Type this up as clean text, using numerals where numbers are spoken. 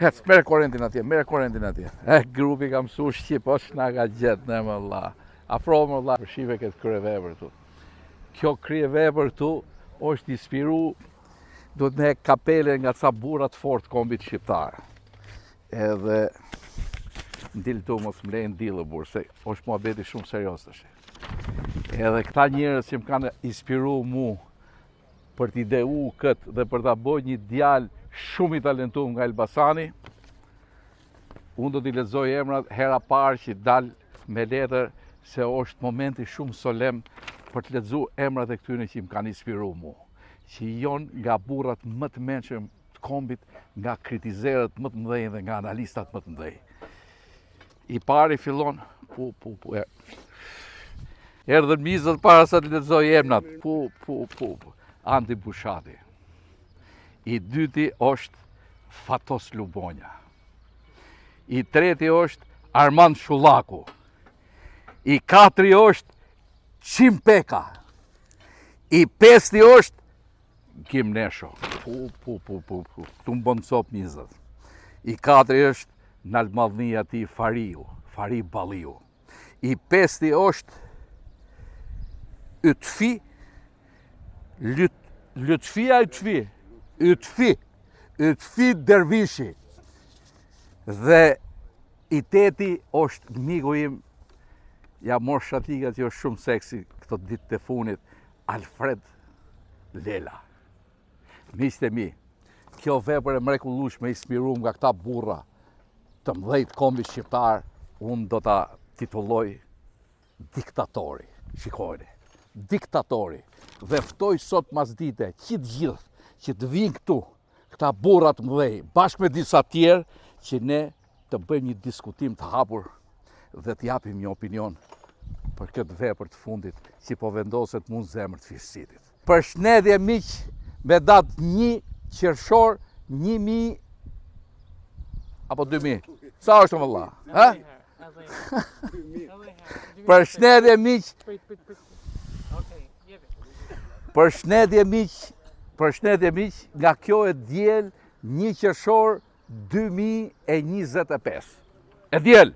Hec, merë korentin atje. Grupi ka mësu Shqip, është nga ka gjetë, ne më la. Afro më la, shive këtë kryevepër tu. Kjo kryevepër tu është inspiru, do të ne kapele nga ca burat fort kombit shqiptarë. Edhe, ndilë tu mos më lejnë dilë burë, se është muhabeti shumë serios të shi. Edhe këta njerëz që më kanë inspiru mu për t'i ideu këtë dhe për t'a boj një djalë shumë i talentuar nga Elbasani, unë do t'i lexoj emrat hera parë që dalë me letër, se është momenti shumë solem për të lexuar emrat e këtyre që më kanë inspiru mu, që jonë nga burrat më të mençur të kombit, nga kritizerët më të mëdhenj dhe nga analistat më të mëdhenj. I pari fillon, erdhën mizët para sa të lexoj emrat, Andi Bushati. I dyti është Fatos Lubonja. I treti është Armand Shullaku. I katri është Qim Peka. I pesti është Kim Nesho. Tu më bënë cop mizët. I katri është Nalmadhnia ti Fari Balliu. I pesti është Ytfi, Ytfi Dervishi. Dhe i teti është miku im, ja mor shatikat që është shumë seksi këto ditë të funit, Alfred Lela. Miqtë e mi, kjo vepër e mrekullueshme inspiruar nga këta burra të mëdhenj të kombit shqiptar, unë do ta titulloj Diktatori. Shikojeni, Diktatori. Dhe ftoj sot masdite që të gjithë që të vinë këtu, këta burra të mëdhenj, bashkë me disa tjerë, që ne të bëjmë një diskutim të hapur dhe të japim një opinion për këtë vepër të fundit që po vendoset mund zemër të Fishësitit. Përshëndetje miq, me datë 1 qershor 1000 apo 2000. Sa është valla? Ha? Përshëndetje miq. Përshëndetje miq, nga kjo e diel 1 qershor 2025. E diel.